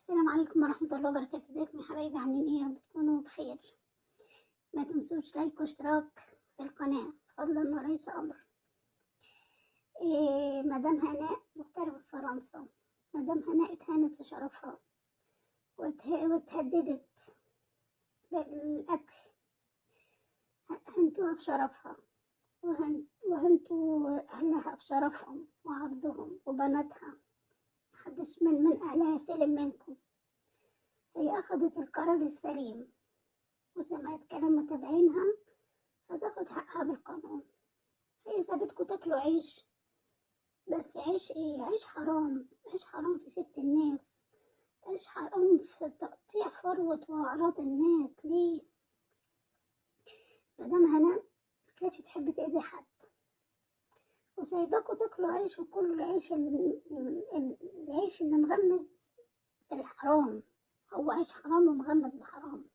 السلام عليكم ورحمة الله وبركاته. ازيكم يا حبايبي؟ عاملين ايه؟ رب تكونوا بخير. ما تنسوش لايك واشتراك في القناة فضلا وليس أمر. مدام هناء مغتربة في فرنسا. مدام هناء اتهانت في شرفها واتهددت بالقتل. هنتوها في شرفها وهنتوا أهلها في شرفهم وعرضهم وبناتها. محدش من أهلها سلم منكم. هي أخدت القرار السليم وسمعت كلام متابعينها، هتاخد حقها بالقانون. هي سابتكوا تاكلوا عيش، بس عيش ايه؟ عيش حرام. عيش حرام في سيرة الناس، عيش حرام في تقطيع فروة وأعراض الناس. ليه؟ مدام هناء مكانتش تحب تأذي حد، وسايباكوا تاكلوا عيش، وكل العيش اللي مغمز بالحرام. هو عيش حرام ومغمز بحرام.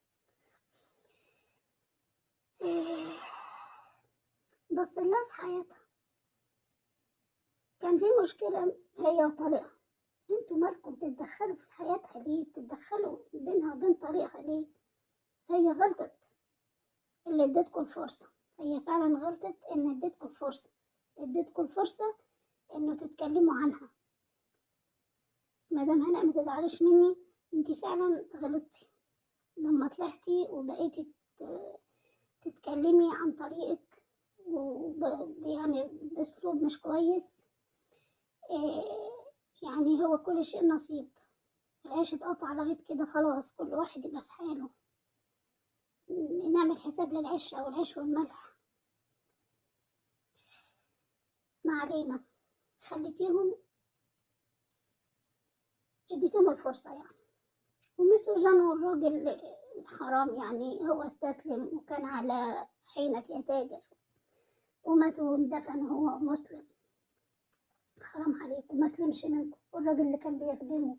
بص لها في حياتها، كان في مشكلة هي وطليقها. انتوا مالكم بتتدخلوا في حياتها ليه؟ بتتدخلوا بينها وبين طريقها ليه؟ هي غلطت اللي اديتكم الفرصة. هي فعلا غلطت ان اديتكم الفرصة. اديتكم الفرصة انه تتكلموا عنها. مدام هناء ما تزعلش مني، انتي فعلا غلطتي لما طلعتي وبقيتي تتكلمي عن طريقك يعني باسلوب مش كويس. يعني هو كل شيء نصيب. العيش اتقطع لغاية كده، خلاص كل واحد يبقى في حاله. نعمل حساب للعشرة والعيش والملح. ما علينا، خليتيهم، اديتهم الفرصة يعني. ومسوا جنوا الراجل حرام يعني. هو استسلم وكان على عينك يا تاجر، ومات واندفن وهو مسلم. حرام عليكم، ما سلمش منكم. والراجل اللي كان بيخدمه،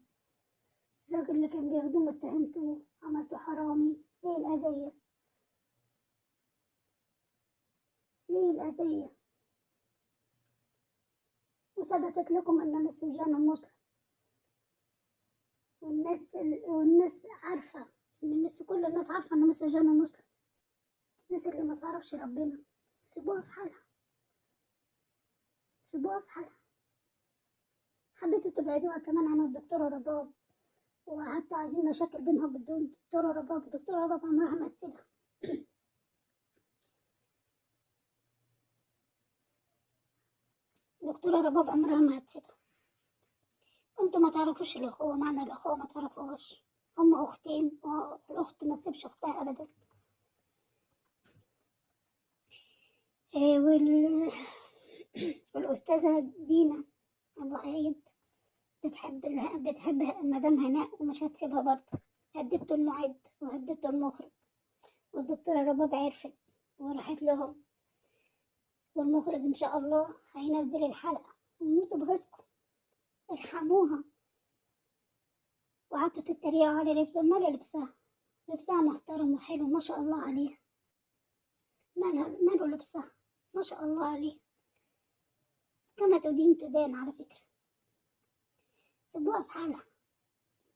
الراجل اللي كان بيخدمه اتهمتوه، عملتوا حرامي. ليه الأذية؟ ليه الأذية؟ وثبتت لكم أن مسجون مسلم، والناس عارفة إن كل الناس عارفة إن مسجون مسلم. الناس اللي ما تعرفش ربنا سيبوها في حالها، سيبوها في حالها. حبيتوا تبعدوها كمان عن الدكتورة رباب، وقعدتوا عايزين مشاكل بينها وبين الدكتورة رباب. الدكتورة رباب عمرها ما تسيبها. الدكتورة رباب عمرها ما هتسيبها. انتوا ما تعرفوش الأخوة، معنى الأخوة ما تعرفوهاش. هما أختين، والأخت ما تسيبش أختها أبدا. والأستاذة دينا أبو عيد بتحب مدام هناء ومش هتسيبها برضه. هددته المعد وهددته المخرج، والدكتورة رباب عرفت وراحت لهم. والمخرج إن شاء الله هينزل الحلقة. وانتوا بغيظكم ارحموها. وقعدتوا تتريقوا على لبسها. مالها لبسها؟ لبسها محترم وحلو ما شاء الله عليها. ماله لبسها؟ ما شاء الله عليه. كما تدين تدان على فكرة. سيبوها في حالها.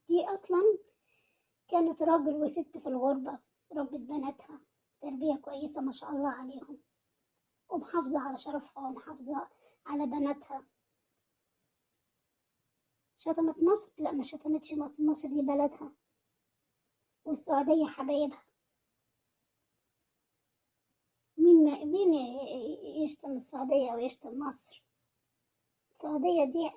دي أصلا كانت راجل وست في الغربة، ربت بناتها تربية كويسة ما شاء الله عليهم، ومحافظة على شرفها ومحافظة على بناتها. شتمت مصر؟ لا، ما شتمتش مصر. مصر دي بلدها، والسعودية حبايبها. مين يشتم السعودية ويشتم مصر؟ السعودية دي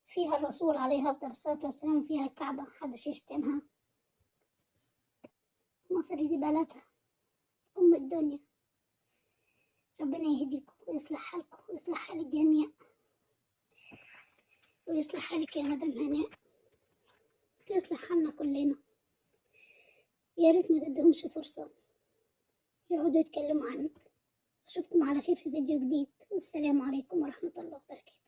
فيها الرسول عليه أفضل الصلاة والسلام، فيها الكعبة، محدش يشتمها. مصر دي بلدها، أم الدنيا. ربنا يهديكم ويصلح حالكم ويصلح حال الجميع، ويصلح حالك يا مدام هناء، ويصلح حالنا كلنا. يا ريت ما تدهمش فرصة يقعدوا يتكلموا عنك. أشوفكم على خير في فيديو جديد، والسلام عليكم ورحمة الله وبركاته.